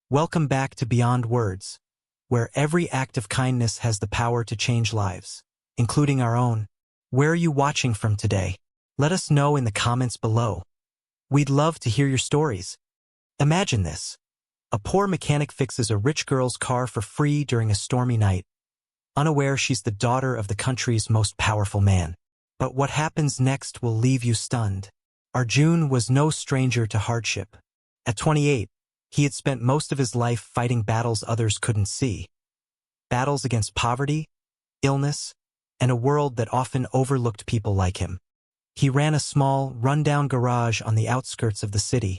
Welcome back to Beyond Words, where every act of kindness has the power to change lives, including our own. Where are you watching from today? Let us know in the comments below. We'd love to hear your stories. Imagine this. A poor mechanic fixes a rich girl's car for free during a stormy night, unaware she's the daughter of the country's most powerful man. But what happens next will leave you stunned. Arjun was no stranger to hardship. At 28, he had spent most of his life fighting battles others couldn't see. Battles against poverty, illness, and a world that often overlooked people like him. He ran a small, run-down garage on the outskirts of the city,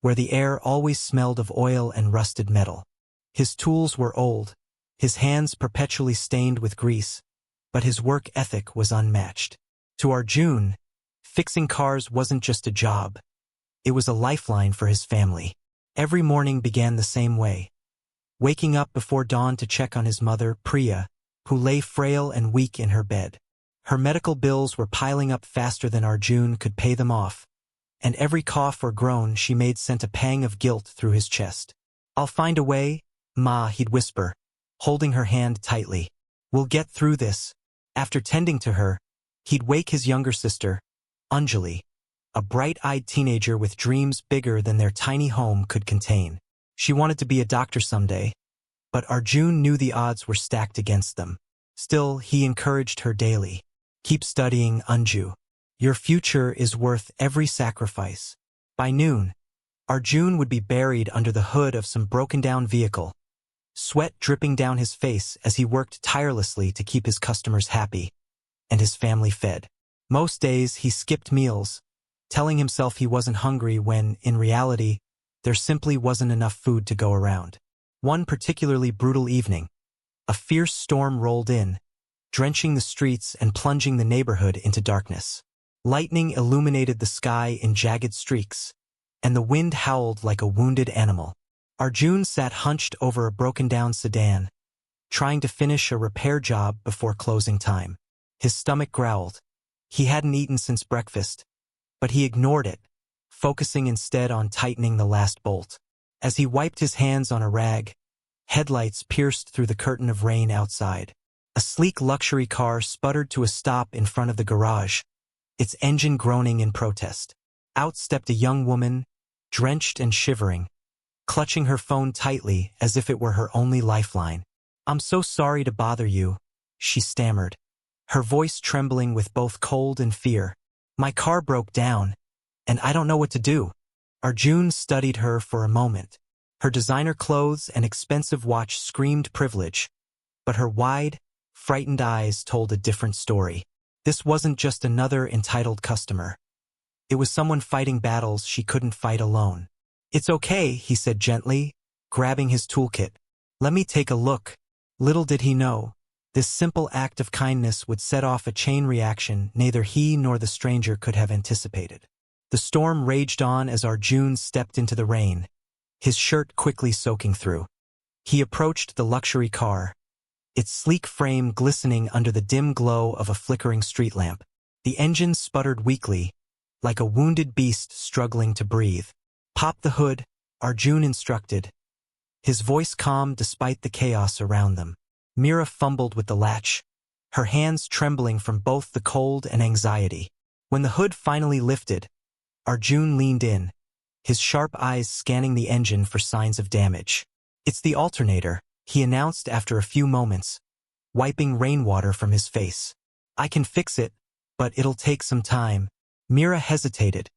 where the air always smelled of oil and rusted metal. His tools were old, his hands perpetually stained with grease, but his work ethic was unmatched. To Arjun, fixing cars wasn't just a job. It was a lifeline for his family. Every morning began the same way. Waking up before dawn to check on his mother, Priya, who lay frail and weak in her bed. Her medical bills were piling up faster than Arjun could pay them off, and every cough or groan she made sent a pang of guilt through his chest. "I'll find a way, Ma," he'd whisper, holding her hand tightly. "We'll get through this." After tending to her, he'd wake his younger sister, Anjali, a bright-eyed teenager with dreams bigger than their tiny home could contain. She wanted to be a doctor someday, but Arjun knew the odds were stacked against them. Still, he encouraged her daily. "Keep studying, Anju. Your future is worth every sacrifice." By noon, Arjun would be buried under the hood of some broken-down vehicle, sweat dripping down his face as he worked tirelessly to keep his customers happy and his family fed. Most days, he skipped meals, telling himself he wasn't hungry when, in reality, there simply wasn't enough food to go around. One particularly brutal evening, a fierce storm rolled in, drenching the streets and plunging the neighborhood into darkness. Lightning illuminated the sky in jagged streaks, and the wind howled like a wounded animal. Arjun sat hunched over a broken-down sedan, trying to finish a repair job before closing time. His stomach growled. He hadn't eaten since breakfast, but he ignored it, focusing instead on tightening the last bolt. As he wiped his hands on a rag, headlights pierced through the curtain of rain outside. A sleek luxury car sputtered to a stop in front of the garage, its engine groaning in protest. Out stepped a young woman, drenched and shivering, clutching her phone tightly as if it were her only lifeline. "I'm so sorry to bother you," she stammered, her voice trembling with both cold and fear. "My car broke down, and I don't know what to do." Arjun studied her for a moment. Her designer clothes and expensive watch screamed privilege, but her wide, frightened eyes told a different story. This wasn't just another entitled customer. It was someone fighting battles she couldn't fight alone. "It's okay," he said gently, grabbing his toolkit. "Let me take a look." Little did he know, this simple act of kindness would set off a chain reaction neither he nor the stranger could have anticipated. The storm raged on as Arjun stepped into the rain, his shirt quickly soaking through. He approached the luxury car, its sleek frame glistening under the dim glow of a flickering street lamp. The engine sputtered weakly, like a wounded beast struggling to breathe. "Pop the hood," Arjun instructed, his voice calm despite the chaos around them. Mira fumbled with the latch, her hands trembling from both the cold and anxiety. When the hood finally lifted, Arjun leaned in, his sharp eyes scanning the engine for signs of damage. "It's the alternator," he announced after a few moments, wiping rainwater from his face. "I can fix it, but it'll take some time." Mira hesitated,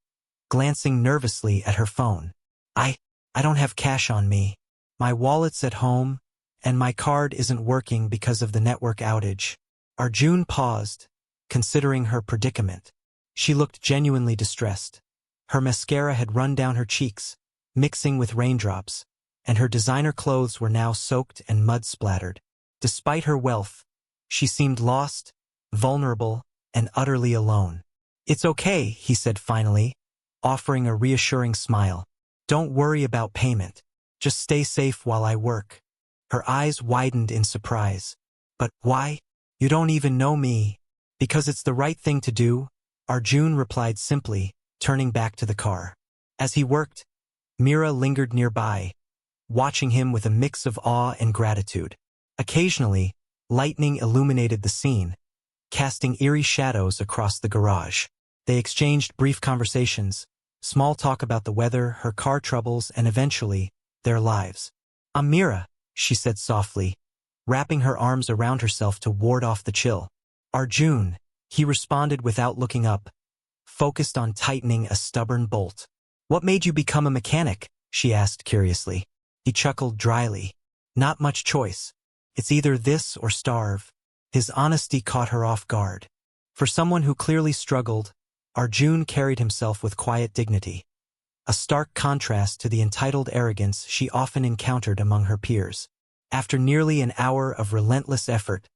glancing nervously at her phone. I don't have cash on me. My wallet's at home, and my card isn't working because of the network outage." Arjun paused, considering her predicament. She looked genuinely distressed. Her mascara had run down her cheeks, mixing with raindrops, and her designer clothes were now soaked and mud-splattered. Despite her wealth, she seemed lost, vulnerable, and utterly alone. "It's okay," he said finally, offering a reassuring smile. "Don't worry about payment. Just stay safe while I work." Her eyes widened in surprise. "But why? You don't even know me." "Because it's the right thing to do," Arjun replied simply, turning back to the car. As he worked, Mira lingered nearby, watching him with a mix of awe and gratitude. Occasionally, lightning illuminated the scene, casting eerie shadows across the garage. They exchanged brief conversations, small talk about the weather, her car troubles, and eventually, their lives. "I'm Mira," she said softly, wrapping her arms around herself to ward off the chill. "Arjun," he responded without looking up, focused on tightening a stubborn bolt. "What made you become a mechanic?" she asked curiously. He chuckled dryly. "Not much choice. It's either this or starve." His honesty caught her off guard. For someone who clearly struggled, Arjun carried himself with quiet dignity, a stark contrast to the entitled arrogance she often encountered among her peers. After nearly an hour of relentless effort,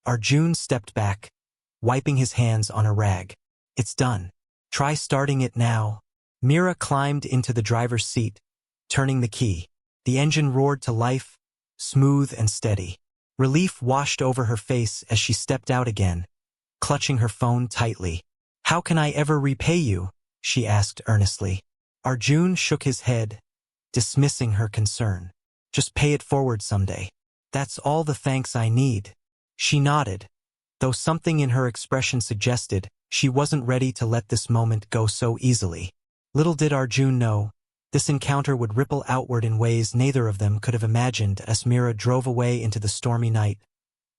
Arjun stepped back, wiping his hands on a rag. "It's done. Try starting it now." Mira climbed into the driver's seat, turning the key. The engine roared to life, smooth and steady. Relief washed over her face as she stepped out again, clutching her phone tightly. "How can I ever repay you?" she asked earnestly. Arjun shook his head, dismissing her concern. "Just pay it forward someday. That's all the thanks I need." She nodded, though something in her expression suggested she wasn't ready to let this moment go so easily. Little did Arjun know, this encounter would ripple outward in ways neither of them could have imagined. As Mira drove away into the stormy night,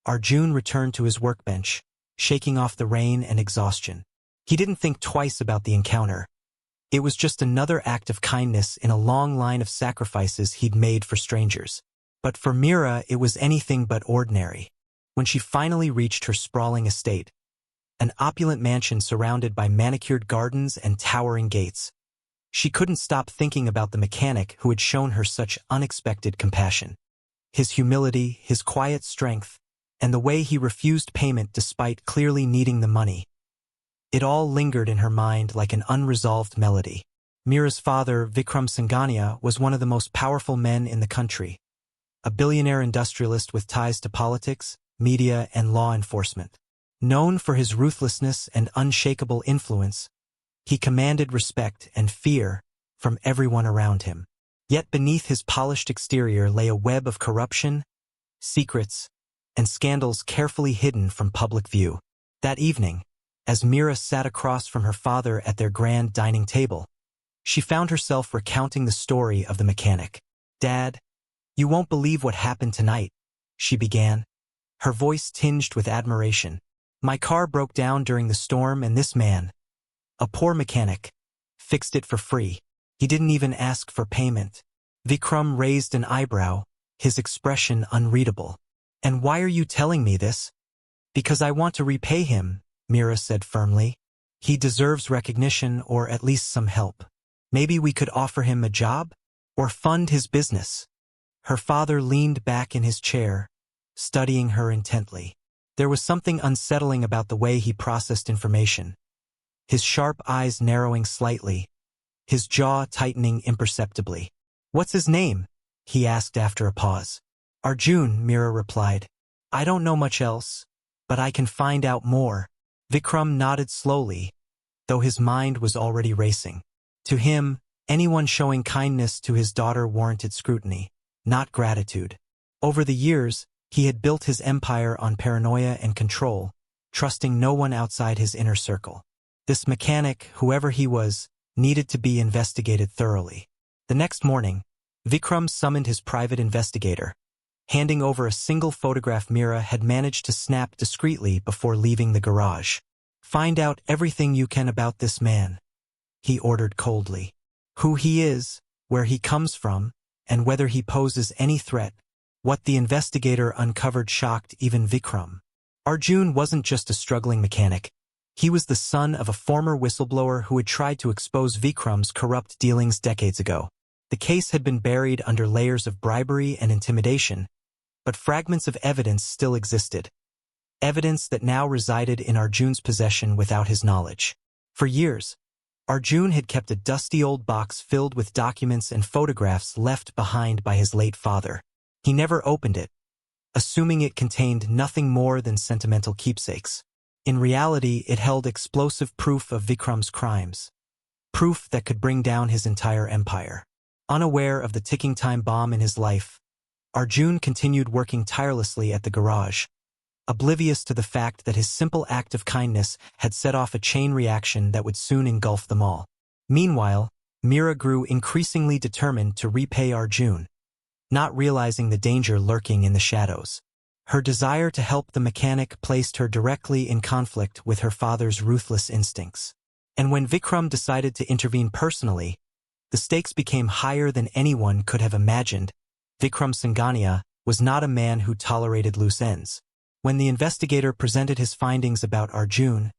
Arjun returned to his workbench, shaking off the rain and exhaustion. He didn't think twice about the encounter. It was just another act of kindness in a long line of sacrifices he'd made for strangers. But for Mira, it was anything but ordinary. When she finally reached her sprawling estate, an opulent mansion surrounded by manicured gardens and towering gates, she couldn't stop thinking about the mechanic who had shown her such unexpected compassion. His humility, his quiet strength, and the way he refused payment despite clearly needing the money. It all lingered in her mind like an unresolved melody. Mira's father, Vikram Singhania, was one of the most powerful men in the country, a billionaire industrialist with ties to politics, media, and law enforcement. Known for his ruthlessness and unshakable influence, he commanded respect and fear from everyone around him. Yet beneath his polished exterior lay a web of corruption, secrets, and scandals carefully hidden from public view. That evening, as Mira sat across from her father at their grand dining table, she found herself recounting the story of the mechanic. "Dad, you won't believe what happened tonight," she began, her voice tinged with admiration. "My car broke down during the storm and this man, a poor mechanic, fixed it for free. He didn't even ask for payment." Vikram raised an eyebrow, his expression unreadable. "And why are you telling me this?" "Because I want to repay him," Mira said firmly. "He deserves recognition or at least some help. Maybe we could offer him a job or fund his business." Her father leaned back in his chair, studying her intently. There was something unsettling about the way he processed information, his sharp eyes narrowing slightly, his jaw tightening imperceptibly. "What's his name?" he asked after a pause. "Arjun," Mira replied. "I don't know much else, but I can find out more." Vikram nodded slowly, though his mind was already racing. To him, anyone showing kindness to his daughter warranted scrutiny, not gratitude. Over the years, he had built his empire on paranoia and control, trusting no one outside his inner circle. This mechanic, whoever he was, needed to be investigated thoroughly. The next morning, Vikram summoned his private investigator, handing over a single photograph Mira had managed to snap discreetly before leaving the garage. "Find out everything you can about this man," he ordered coldly. "Who he is, where he comes from, and whether he poses any threat." What the investigator uncovered shocked even Vikram. Arjun wasn't just a struggling mechanic. He was the son of a former whistleblower who had tried to expose Vikram's corrupt dealings decades ago. The case had been buried under layers of bribery and intimidation, but fragments of evidence still existed. Evidence that now resided in Arjun's possession without his knowledge. For years, Arjun had kept a dusty old box filled with documents and photographs left behind by his late father. He never opened it, assuming it contained nothing more than sentimental keepsakes. In reality, it held explosive proof of Vikram's crimes, proof that could bring down his entire empire. Unaware of the ticking time bomb in his life, Arjun continued working tirelessly at the garage, oblivious to the fact that his simple act of kindness had set off a chain reaction that would soon engulf them all. Meanwhile, Mira grew increasingly determined to repay Arjun, not realizing the danger lurking in the shadows. Her desire to help the mechanic placed her directly in conflict with her father's ruthless instincts. And when Vikram decided to intervene personally, the stakes became higher than anyone could have imagined. Vikram Singhania was not a man who tolerated loose ends. When the investigator presented his findings about Arjun,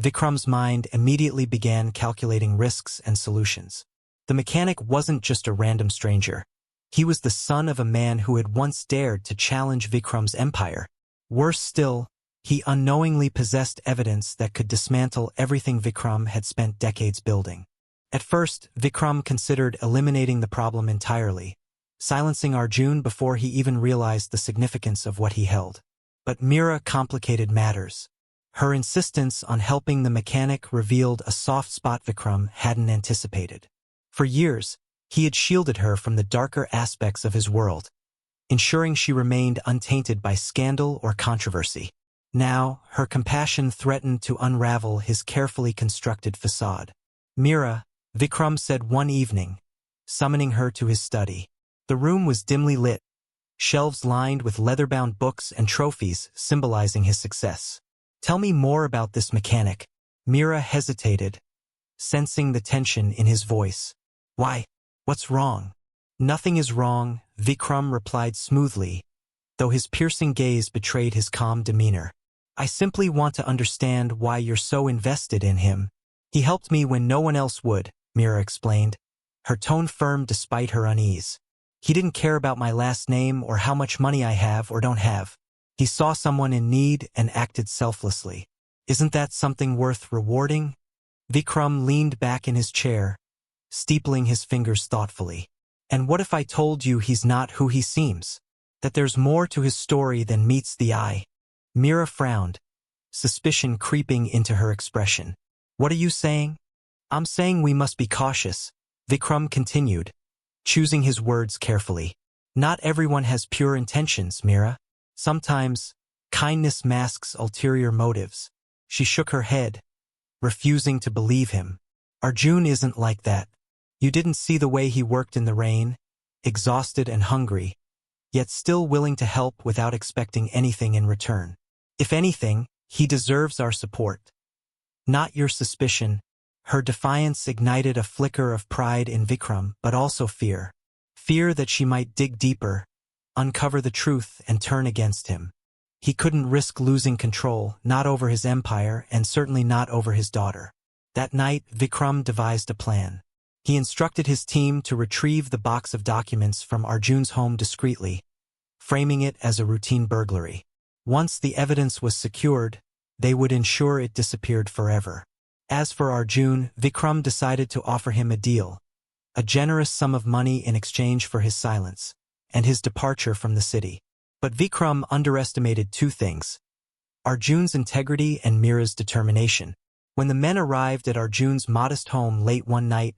Vikram's mind immediately began calculating risks and solutions. The mechanic wasn't just a random stranger. He was the son of a man who had once dared to challenge Vikram's empire. Worse still, he unknowingly possessed evidence that could dismantle everything Vikram had spent decades building. At first, Vikram considered eliminating the problem entirely, silencing Arjun before he even realized the significance of what he held. But Mira complicated matters. Her insistence on helping the mechanic revealed a soft spot Vikram hadn't anticipated. For years, he had shielded her from the darker aspects of his world, ensuring she remained untainted by scandal or controversy. Now, her compassion threatened to unravel his carefully constructed facade. "Mira," Vikram said one evening, summoning her to his study. The room was dimly lit, shelves lined with leather-bound books and trophies symbolizing his success. "Tell me more about this mechanic." Mira hesitated, sensing the tension in his voice. "Why? What's wrong?" "Nothing is wrong," Vikram replied smoothly, though his piercing gaze betrayed his calm demeanor. "I simply want to understand why you're so invested in him." "He helped me when no one else would," Mira explained, her tone firm despite her unease. "He didn't care about my last name or how much money I have or don't have. He saw someone in need and acted selflessly. Isn't that something worth rewarding?" Vikram leaned back in his chair, steepling his fingers thoughtfully. "And what if I told you he's not who he seems? That there's more to his story than meets the eye?" Mira frowned, suspicion creeping into her expression. "What are you saying?" "I'm saying we must be cautious," Vikram continued, choosing his words carefully. "Not everyone has pure intentions, Mira. Sometimes, kindness masks ulterior motives." She shook her head, refusing to believe him. "Arjun isn't like that. You didn't see the way he worked in the rain, exhausted and hungry, yet still willing to help without expecting anything in return. If anything, he deserves our support." "Not your suspicion." Her defiance ignited a flicker of pride in Vikram, but also fear. Fear that she might dig deeper, uncover the truth, and turn against him. He couldn't risk losing control, not over his empire and certainly not over his daughter. That night, Vikram devised a plan. He instructed his team to retrieve the box of documents from Arjun's home discreetly, framing it as a routine burglary. Once the evidence was secured, they would ensure it disappeared forever. As for Arjun, Vikram decided to offer him a deal, a generous sum of money in exchange for his silence and his departure from the city. But Vikram underestimated two things: Arjun's integrity and Mira's determination. When the men arrived at Arjun's modest home late one night,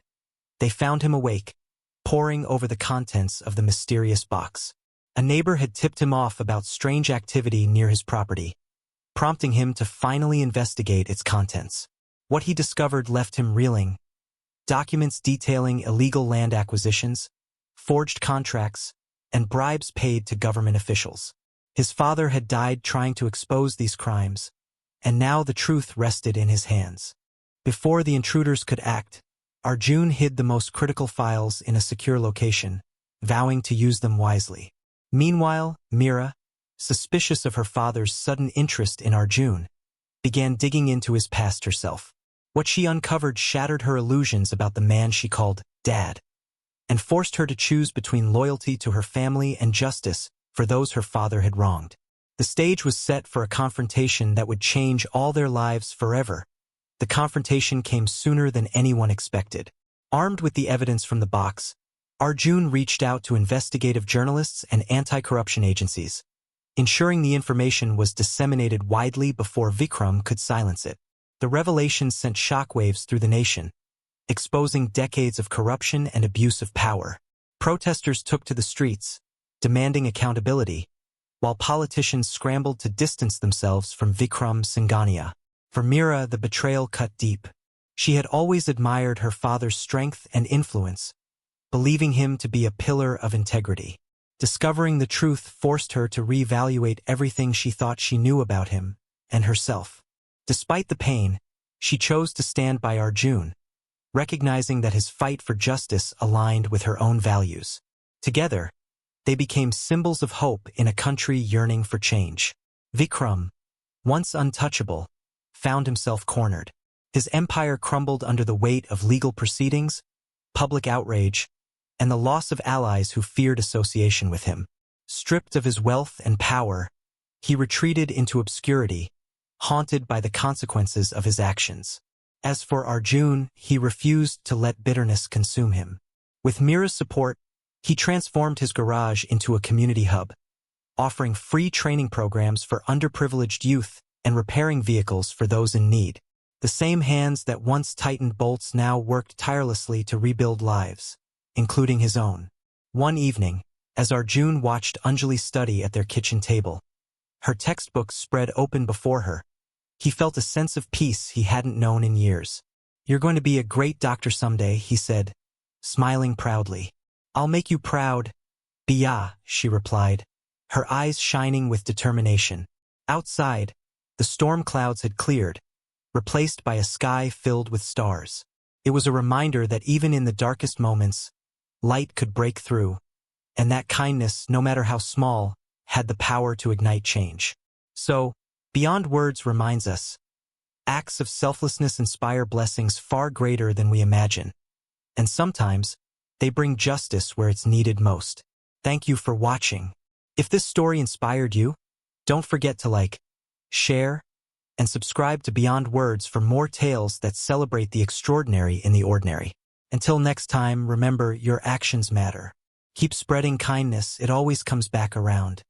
they found him awake, poring over the contents of the mysterious box. A neighbor had tipped him off about strange activity near his property, prompting him to finally investigate its contents. What he discovered left him reeling: documents detailing illegal land acquisitions, forged contracts, and bribes paid to government officials. His father had died trying to expose these crimes, and now the truth rested in his hands. Before the intruders could act, Arjun hid the most critical files in a secure location, vowing to use them wisely. Meanwhile, Mira, suspicious of her father's sudden interest in Arjun, began digging into his past herself. What she uncovered shattered her illusions about the man she called Dad, and forced her to choose between loyalty to her family and justice for those her father had wronged. The stage was set for a confrontation that would change all their lives forever. The confrontation came sooner than anyone expected. Armed with the evidence from the box, Arjun reached out to investigative journalists and anti-corruption agencies, ensuring the information was disseminated widely before Vikram could silence it. The revelation sent shockwaves through the nation, exposing decades of corruption and abuse of power. Protesters took to the streets, demanding accountability, while politicians scrambled to distance themselves from Vikram Singhania. For Mira, the betrayal cut deep. She had always admired her father's strength and influence, believing him to be a pillar of integrity. Discovering the truth forced her to reevaluate everything she thought she knew about him and herself. Despite the pain, she chose to stand by Arjun, recognizing that his fight for justice aligned with her own values. Together, they became symbols of hope in a country yearning for change. Vikram, once untouchable, found himself cornered. His empire crumbled under the weight of legal proceedings, public outrage, and the loss of allies who feared association with him. Stripped of his wealth and power, he retreated into obscurity, haunted by the consequences of his actions. As for Arjun, he refused to let bitterness consume him. With Mira's support, he transformed his garage into a community hub, offering free training programs for underprivileged youth and repairing vehicles for those in need. The same hands that once tightened bolts now worked tirelessly to rebuild lives, including his own. One evening, as Arjun watched Anjali study at their kitchen table, her textbooks spread open before her, he felt a sense of peace he hadn't known in years. "You're going to be a great doctor someday," he said, smiling proudly. "I'll make you proud." "Bia," she replied, her eyes shining with determination. Outside, the storm clouds had cleared, replaced by a sky filled with stars. It was a reminder that even in the darkest moments, light could break through, and that kindness, no matter how small, had the power to ignite change. So, Beyond Words reminds us, acts of selflessness inspire blessings far greater than we imagine, and sometimes, they bring justice where it's needed most. Thank you for watching. If this story inspired you, don't forget to like, share, and subscribe to Beyond Words for more tales that celebrate the extraordinary in the ordinary. Until next time, remember, your actions matter. Keep spreading kindness, it always comes back around.